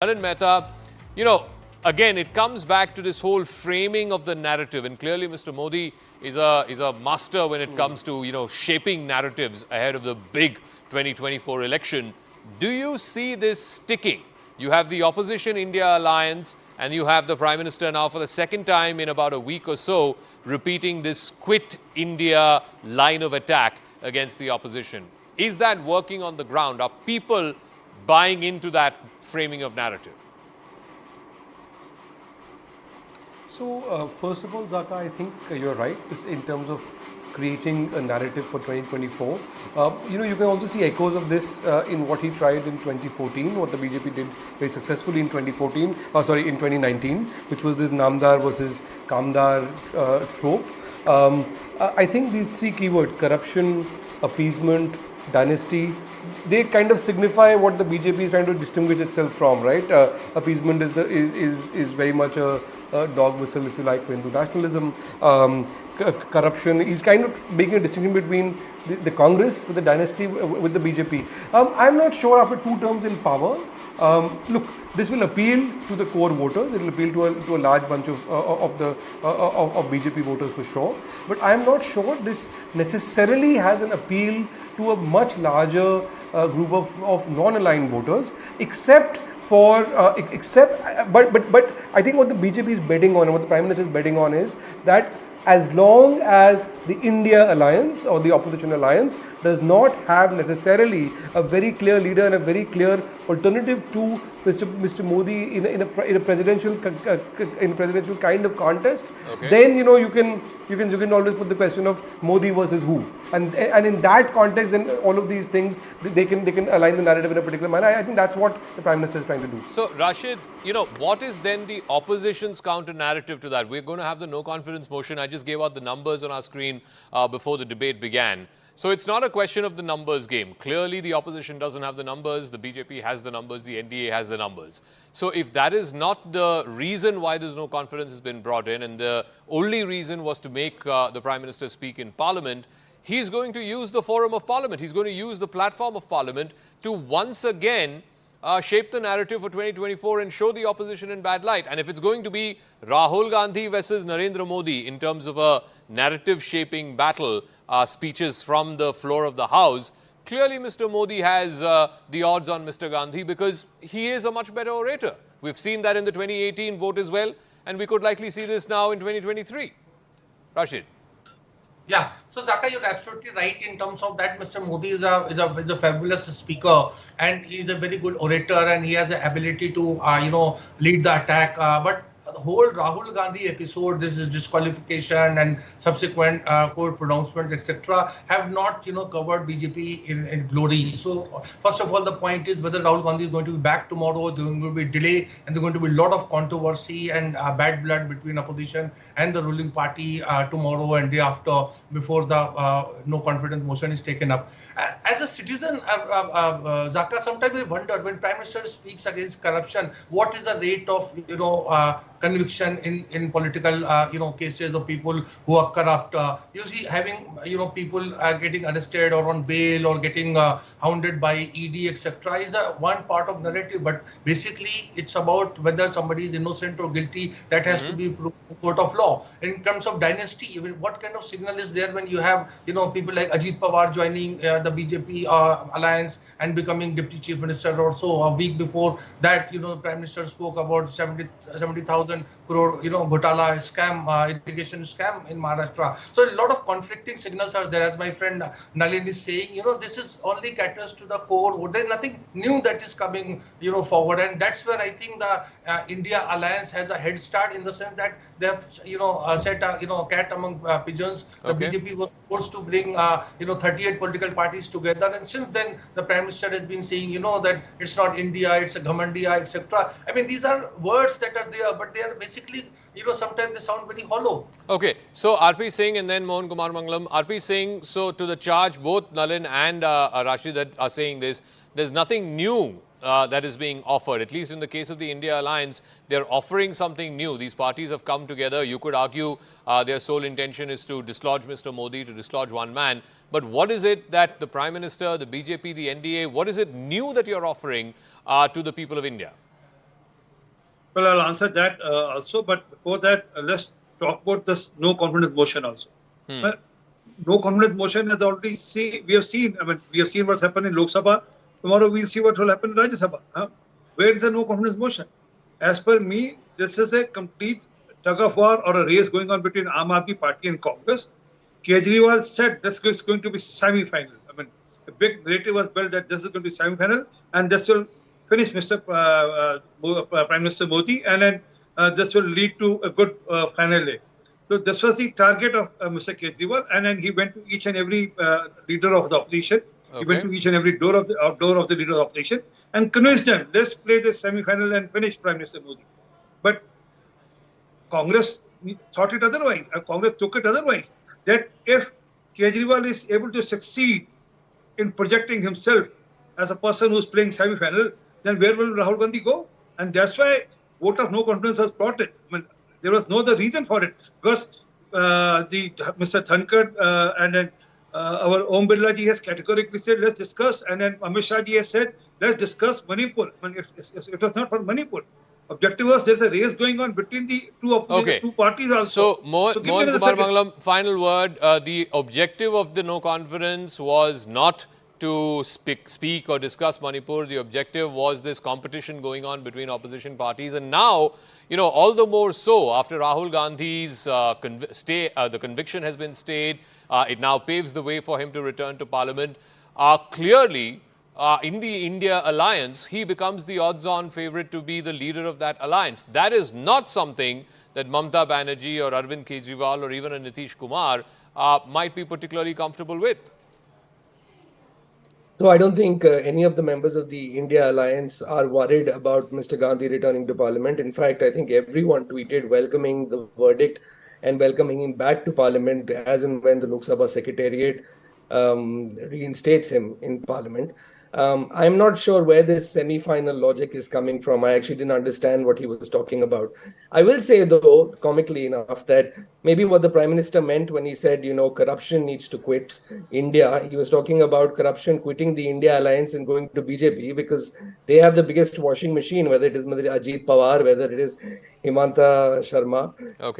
Nalin Mehta, again, it comes back to this whole framing of the narrative. And clearly, Mr. Modi is a master when it comes to, shaping narratives ahead of the big 2024 election. Do you see this sticking? You have the opposition India alliance and you have the Prime Minister now for the second time in about a week or so repeating this quit India line of attack against the opposition. Is that working on the ground? Are people buying into that framing of narrative? So, first of all, Zaka, I think you're right in terms of creating a narrative for 2024. You can also see echoes of this in what he tried in 2014, what the BJP did very successfully in 2019, which was this Namdar versus Kamdar trope. I think these three keywords, corruption, appeasement, dynasty, they kind of signify what the BJP is trying to distinguish itself from, right? Appeasement is very much a dog whistle, if you like, for Hindu nationalism. Corruption is kind of making a distinction between the Congress with the dynasty with the BJP. I'm not sure after 2 terms in power. Look, this will appeal to the core voters. It will appeal to a large bunch of BJP voters for sure. But I'm not sure this necessarily has an appeal to a much larger group of non-aligned voters, but I think what the BJP is betting on and what the Prime Minister is betting on is that as long as the India alliance or the opposition alliance does not have necessarily a very clear leader and a very clear alternative to Mr. Modi in a presidential kind of contest, okay, then you can always put the question of Modi versus who, and in that context, then all of these things they can align the narrative in a particular manner. I think that's what the Prime Minister is trying to do. So, Rashid, what is then the opposition's counter narrative to that? We're going to have the no confidence motion. I just gave out the numbers on our screen before the debate began. So it's not a question of the numbers game. Clearly, the opposition doesn't have the numbers. The BJP has the numbers. The NDA has the numbers. So if that is not the reason why there's no confidence has been brought in, and the only reason was to make the Prime Minister speak in Parliament, he's going to use the forum of Parliament. He's going to use the platform of Parliament to once again shape the narrative for 2024 and show the opposition in bad light. And if it's going to be Rahul Gandhi versus Narendra Modi in terms of a narrative shaping battle, speeches from the floor of the House, clearly Mr. Modi has the odds on Mr. Gandhi because he is a much better orator. We've seen that in the 2018 vote as well, and we could likely see this now in 2023. Rashid. Yeah, so Zaka, you're absolutely right in terms of that. Mr. Modi is a fabulous speaker and he's a very good orator and he has the ability to lead the attack. But the whole Rahul Gandhi episode, this is disqualification and subsequent court pronouncement, etc., have not covered BJP in glory. So first of all, the point is whether Rahul Gandhi is going to be back tomorrow. There will be delay and there is going to be a lot of controversy and bad blood between opposition and the ruling party tomorrow and day after before the no confidence motion is taken up. As a citizen, Zaka, sometimes we wonder when Prime Minister speaks against corruption, what is the rate of conviction in political cases of people who are corrupt. You see, having people getting arrested or on bail or getting hounded by ED, etc., is one part of narrative. But basically, it's about whether somebody is innocent or guilty. That has to be proved in court of law. In terms of dynasty, what kind of signal is there when you have people like Ajit Pawar joining the BJP alliance and becoming deputy chief minister? Or so a week before that, Prime Minister spoke about 70,000 crore Ghotala scam, irrigation scam in Maharashtra. So a lot of conflicting signals are there. As my friend Nalin is saying, this is only caters to the core. There's nothing new that is coming forward, and that's where I think the India alliance has a head start in the sense that they have set a cat among pigeons. The BJP was forced to bring 38 political parties together, and since then the Prime Minister has been saying that it's not India, it's a Ghamandiya, etc. I mean, these are words that are there, but they are basically, sometimes they sound very hollow. Okay, so RP Singh and then Mohan Kumaramangalam. RP Singh, so to the charge, both Nalin and Rashid that are saying this, there's nothing new that is being offered. At least in the case of the India Alliance, they're offering something new. These parties have come together. You could argue their sole intention is to dislodge Mr. Modi, to dislodge one man. But what is it that the Prime Minister, the BJP, the NDA, what is it new that you're offering to the people of India? Well, I'll answer that also. But before that, let's talk about this no confidence motion also. Well, no confidence motion has already we have seen. I mean, we have seen what's happened in Lok Sabha. Tomorrow we'll see what will happen in Rajya Sabha. Where is the no confidence motion? As per me, this is a complete tug of war or a race going on between Aam Aadmi Party and Congress. Kejriwal said this is going to be semi-final. I mean, a big narrative was built that this is going to be semi-final and this will finish Mr. Prime Minister Modi, and then this will lead to a good final day. So this was the target of Mr. Kejriwal, and then he went to each and every leader of the opposition. Okay. He went to each and every door of the leader of the opposition and convinced them, let's play this semi-final and finish Prime Minister Modi. But Congress thought it otherwise. Congress took it otherwise. That if Kejriwal is able to succeed in projecting himself as a person who's playing semi-final, then where will Rahul Gandhi go? And that's why vote of no confidence was brought in. I mean, there was no other reason for it, because Mr. Thankar and then our Om Birla ji has categorically said, let's discuss, and then Amit Shah ji has said, let's discuss Manipur. I mean, it was not for Manipur. Objective was there's a race going on between the two parties also. So, Mohan Kumaramangalam, final word. The objective of the no confidence was not to speak or discuss Manipur. The objective was this competition going on between opposition parties. And now, all the more so after Rahul Gandhi's the conviction has been stayed. It now paves the way for him to return to Parliament. Clearly, in the India alliance, he becomes the odds-on favourite to be the leader of that alliance. That is not something that Mamata Banerjee or Arvind Kejriwal or even a Nitish Kumar might be particularly comfortable with. So I don't think any of the members of the India alliance are worried about Mr. Gandhi returning to Parliament. In fact, I think everyone tweeted welcoming the verdict and welcoming him back to Parliament as and when the Lok Sabha Secretariat reinstates him in Parliament. I'm not sure where this semi-final logic is coming from. I actually didn't understand what he was talking about. I will say, though, comically enough, that maybe what the Prime Minister meant when he said, corruption needs to quit India, he was talking about corruption quitting the India alliance and going to BJP, because they have the biggest washing machine, whether it is Ajit Pawar, whether it is Himanta Sharma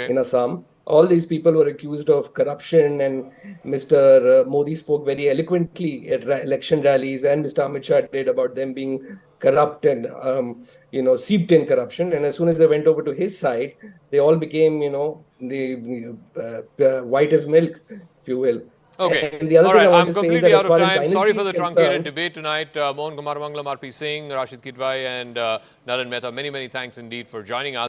in Assam. All these people were accused of corruption, and Mr. Modi spoke very eloquently at election rallies, and Mr. Amit Shah did, about them being corrupt and, seeped in corruption. And as soon as they went over to his side, they all became, white as milk, if you will. Okay. And the other all thing right, I I'm want to say completely is that out of time. as Sorry for the truncated concerned, debate tonight. Mohan Kumaramangalam, RP Singh, Rashid Kidwai and Nalin Mehta, many thanks indeed for joining us.